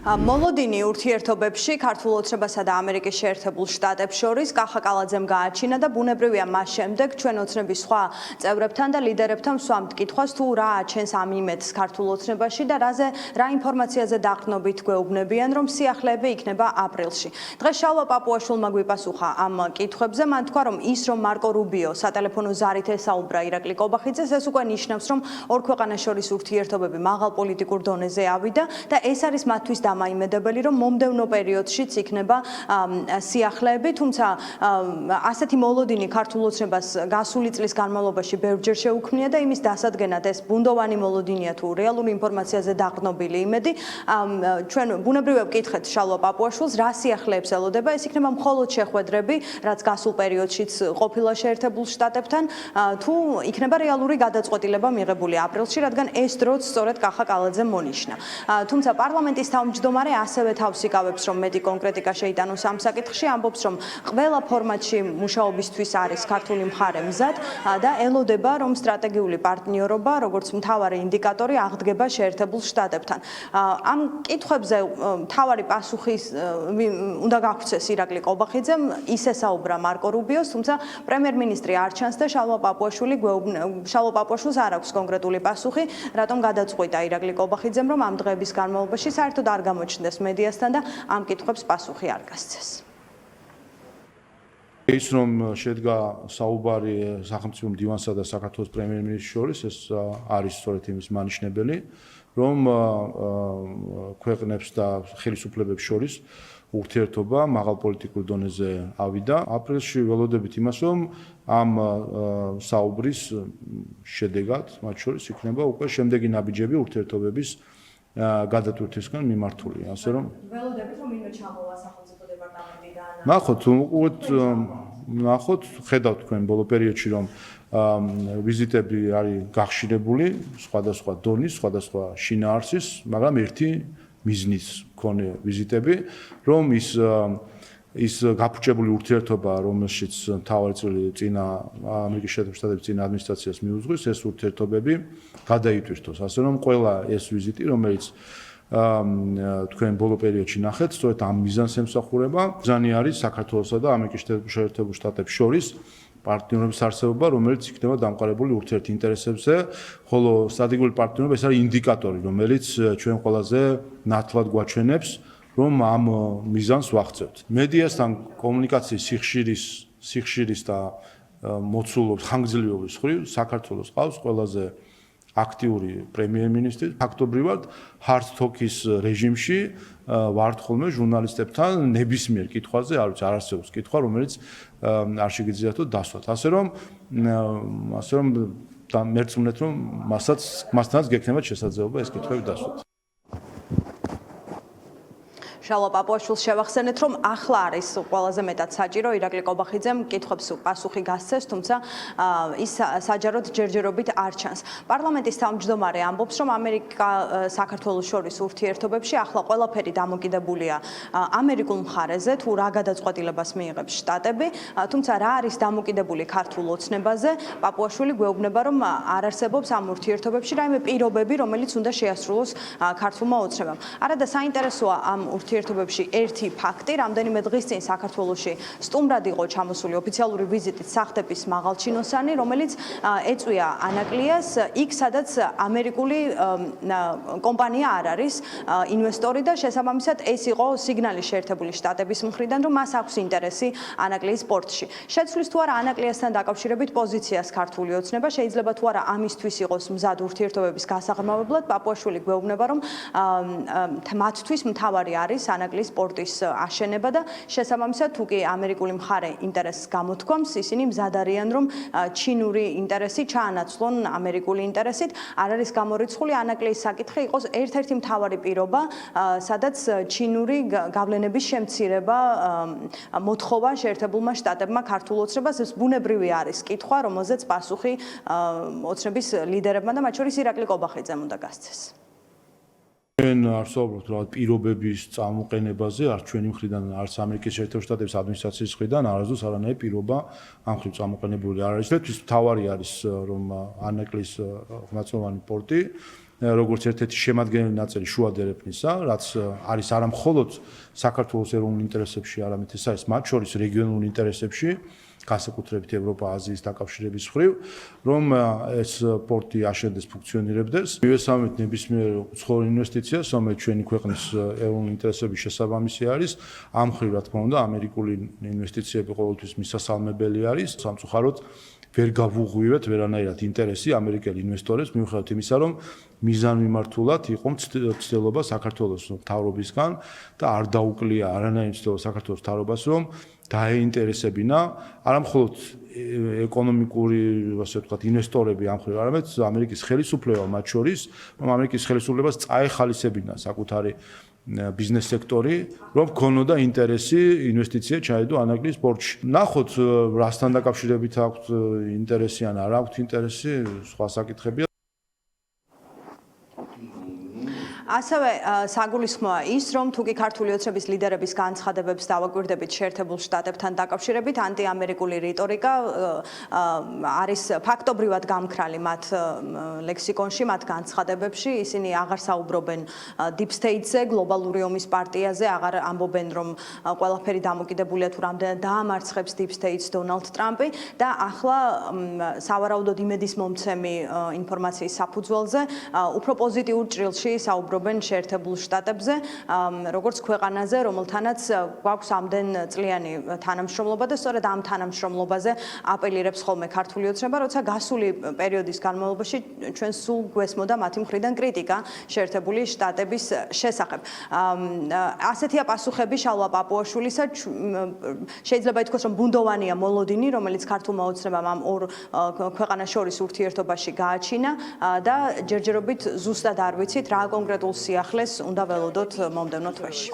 მოლოდინი ურთიერთობებში ქართულ ოცნებასა და ამერიკის შეერთებულ შტატებს შორის კახა კალაძემ გააჩინა და ბუნებრივია მას შემდეგ ჩვენ ოცნების სხვა წევრებთან და ლიდერებთან ვსვამთ კითხვას თუ რა აჩენს ამ იმედს ქართულ ოცნებაში და რა ინფორმაციაზე დაყრდნობით გვეუბნებიან რომ სიახლეები იქნება აპრილში. დღეს შალვა პაპუაშვილმა გვიპასუხა ამ კითხვებზე, მან თქვა რომ ის რომ მარკო რუბიო სატელეფონო ზარით ესაუბრა ირაკლი კობახიძეს, ეს უკვე ნიშნავს რომ ორ ქვეყანას შორის ურთიერთობები მაღალ პოლიტიკურ დონეზე ავიდა და ეს არის მათთვის დამაიმედებელი რომ მომდევნო პერიოდშიც იქნება სიახლეები, თუმცა ასეთი მოლოდინი ქართულ ოცნებას გასული წლის განმავლობაში ბევრჯერ შეუქმნია და იმის დასადგენად ეს ბუნდოვანი მოლოდინია თუ რეალური ინფორმაციაზე დაყრდნობილი იმედი. ჩვენ ბუნებრივია ვკითხეთ შალვა პაპუაშვილს რა სიახლეებს ელოდება, ეს იქნება მხოლოდ შეხვედრები, რაც გასულ პერიოდშიც ყოფილა შეერთებულ შტატებთან, თუ იქნება რეალური გადაწყვეტილება მიღებული აპრილში, რადგან ეს დროც სწორედ კახა კალაძემ მონიშნა. თუმცა პარლამენტის თავმჯდომარე ასევე თავს იკავებს რომ მეტი კონკრეტიკა შეიტანოს ამ საკითხში, ამბობს რომ ყველა ფორმატში მუშაობისთვის არის ქართული მხარე მზად და ელოდება რომ სტრატეგიული პარტნიორობა როგორც მთავარი ინდიკატორი აღდგება შეერთებულ შტატებთან. ამ კითხვებზე მთავარი პასუხი უნდა გაგვცეს ირაკლი კობახიძემ, ის ესაუბრა მარკო რუბიოს, თუმცა პრემიერ-მინისტრი არ ჩანს და შალვა პაპუაშვილს არ აქვს კონკრეტული პასუხი, რატომ გადაწყვიტა ირაკლი კობახიძემ რომ ამ დღეების განმავლობაში საერთოდ არ გამოჩნდეს მედიასთან და ამ კითხვებს პასუხი არ გასცეს. ის რომ შედგა საუბარი სახელმწიფო მდივანსა და საქართველოს პრემიერ-მინისტრს შორის, ეს არის სწორედ იმის მანიშნებელი, რომ ქვეყნებს და ხელისუფლებებს შორის ურთიერთობა მაღალ პოლიტიკურ დონეზე ავიდა. აპრილში ველოდებით იმას, რომ ამ საუბრის შედეგად მათ შორის იქნება უკვე შემდეგი ნაბიჯები ურთიერთობების გადატვირთვისგან მიმართული. ასე რომ ველოდებით რომ ვინმე ჩამოვა სახელმწიფო დეპარტამენტიდან. ნახოთ, ხედავთ თქვენ ბოლო პერიოდში რომ ვიზიტები არის გახშირებული სხვადასხვა დონის, სხვადასხვა შინაარსის, მაგრამ ერთი მიზნის მქონე ვიზიტები, რომ ის გაფუჭებული ურთიერთობა, რომელშიც მთავარი წილი წინა ამერიკის შეერთებულ შტატების წინა ადმინისტრაციას მიუძღვის, ეს ურთიერთობები გადაიტვირთოს. ასე რომ ყველა ეს ვიზიტი, რომელიც თქვენ ბოლო პერიოდში ნახეთ, სწორედ ამ მიზანს ემსახურება. მიზანი არის საქართველოსა და ამერიკის შეერთებულ შტატებს შორის პარტნიორობის არსებობა, რომელიც იქნება დამყარებული ურთიერთინტერესებზე, ხოლო სტრატეგიული პარტნიორობა ეს არის ინდიკატორი, რომელიც ჩვენ ყველაზე ნათლად გვაჩვენებს, რომ ამ მიზანს ვახცევთ. მედიასთან კომუნიკაციის სიხშირის და მოცულობის ხანგრძლივობის მხრივ საქართველოს ყავს ყველაზე აქტიური პრემიერ-მინისტრი. ფაქტობრივად hard talk-ის რეჟიმში ვართ ხოლმე ჟურნალისტებთან ნებისმიერ კითხვაზე, არ არსებობს კითხვა, რომელიც არ შეგიძლიათ დასვათ. ასე რომ მერწმუნეთ, რომ მასთანაც გექნებათ შესაძლებლობა ეს კითხვები დასვათ. შალვა პაპუაშვილს შევახსენეთ, რომ ახლა არის ყველაზე მეტად საჭირო ირაკლი კობახიძემ კითხვებს პასუხი გასცეს, თუმცა ის საჯაროდ ჯერჯერობით არ ჩანს. პარლამენტის თავმჯდომარე ამბობს, რომ ამერიკა საქართველოს შორის ურთიერთობებში ახლა ყველაფერი დამოკიდებულია ამერიკულ მხარეზე, თუ რა გადაწყვეტილებას მიიღებს შტატები, თუმცა რა არის დამოკიდებული ქართულ ოცნებაზე, პაპუაშვილი გვეუბნება, რომ არ არსებობს ამ ურთიერთობებში რაიმე პირობები, რომელიც უნდა შეასრულოს ქართულმა ოცნებამ. არა და საინტერესოა ამ ურთიერთობებში ერთი ფაქტი, რამდენიმე დღის წინ საქართველოში სტუმრად იყო ჩამოსული ოფიციალური ვიზიტით სახთების მაღალჩინოსანი, რომელიც ეწვია ანაკლიას იქ, სადაც ამერიკული კომპანია არ არის ინვესტორი და შესაბამისად ეს იყო სიგნალი შეერთებული შტატების მხრიდან, რომ მას აქვს ინტერესი ანაკლიის პორტში. შეცვლის თუ არა ანაკლიასთან დაკავშირებით პოზიციას ქართული ოცნება, შეიძლება თუ არა ამისთვის იყოს მზად ურთიერთობების გასაღრმავებლად, პაპუაშვილი გვეუბნება, რომ მათთვის მთავარი არის ანაკლიის პორტის აშენება და შესაბამისად თუ კი ამერიკული მხარე ინტერესს გამოთქვამს, ისინი მზად არიან რომ ჩინური ინტერესი ჩაანაცვლონ ამერიკული ინტერესით. არ არის გამორიცხული ანაკლიის საკითხი იყოს ერთ-ერთი მთავარი პირობა, სადაც ჩინური გავლენების შემცირება მოთხოვა შეერთებულმა შტატებმა ქართულ ოცნებას. ეს ბუნებრივი არის კითხვა, რომელზეც პასუხი ოცნების ლიდერებმა და მათ შორის ირაკლი კობახიძემ უნდა გასცეს. ჩვენ არ ვსაუბრობთ რა პირობების წამოყენებაზე, არც ჩვენი მხრიდან, არც ამერიკის შეერთებულ შტატების ადმინისტრაციის მხრიდან, არასდროს არანაირი პირობა ამ მხრივ წამოყენებული არ არის. მთავარი არის რომ ანაკლიის ხმლათწვდომიანი პორტი როგორც ერთ-ერთი შემადგენელი ნაწილი შუა დერეფნისა, რაც არის არა მხოლოდ საქართველოს ეროვნულ ინტერესებში, არამედ ეს არის მათ შორის რეგიონულ ინტერესებში, განსაკუთრებით ევროპა-აზიის დაკავშირების მხრივ, რომ ეს პორტი აშენდეს, ფუნქციონირებდეს. მივესალმებით ნებისმიერ უცხოურ ინვესტიციას, რომელიც ჩვენი ქვეყნის ეროვნულ ინტერესების შესაბამისი არის. ამ მხრივ, რა თქმა უნდა, ამერიკული ინვესტიციები ყოველთვის მისასალმებელი არის. სამწუხაროდ ვერ გავუღვივეთ ვერანაირად ინტერესი ამერიკელ ინვესტორებს, მიუხედავად იმისა, რომ მიზანმიმართულად იყო ცდილობა საქართველოს მთავრობისგან და არ დაუკლია არანაირი ცდილობა საქართველოს მთავრობას, რომ დაეინტერესებინა არა მხოლოდ ეკონომიკური, ასე ვთქვათ, ინვესტორები ამ მხრივ, არამედ ამერიკის ხელისუფლება მათ შორის, რომ ამერიკის ხელისუფლებას წაეხალისებინა საკუთარი ბიზნეს სექტორი, რომ ქონოდა ინტერესი ინვესტიცია ჩაედო ანაგლის პორტში. ნახოთ, რასთან დაკავშირებით აქვთ ინტერესი ან არ აქვთ ინტერესი, სხვა საკითხებია. ასევე საგულისხმოა ის, რომ თუკი ქართული ოცნების ლიდერების განცხადებებს დავაკვირდებით შეერთებულ შტატებთან დაკავშირებით, ანტიამერიკული რიტორიკა არის ფაქტობრივად გამქრალი მათ ლექსიკონში, მათ განცხადებებში. ისინი აღარ საუბრობენ deep state-ზე, გლობალური ომის პარტიაზე, აღარ ამბობენ, რომ ყველაფერი დამოკიდებულია თუ რამდენად დაამარცხებს deep state-ს დონალდ ტრამპი და ახლა სავარაუდოდ იმედის მომცემი ინფორმაციის საფუძველზე უფრო პოზიტიურ ჭრილში საუბრობენ შეერთებულ შტატებზე, როგორც ქვეყანაზე, რომელთანაც გვაქვს ამდენ წლიანი თანამშრომლობა და სწორედ ამ თანამშრომლობაზე აპელირებს ხოლმე ქართული ოცნება, როცა გასული პერიოდის განმავლობაში ჩვენ სულ გვესმოდა მათი მხრიდან კრიტიკა შეერთებული შტატების შესახებ. ასეთია პასუხები შალვა პაპუაშვილისა, შეიძლება ითქვას, რომ ბუნდოვანია მოლოდინი, რომელიც ქართულმა ოცნებამ ამ ორ ქვეყანას შორის ურთიერთობაში გააჩინა და ჯერჯერობით ზუსტად არ ვიცით რა კონკრეტულ სიახლეს უნდა ველოდოთ მომდევნო თვეში.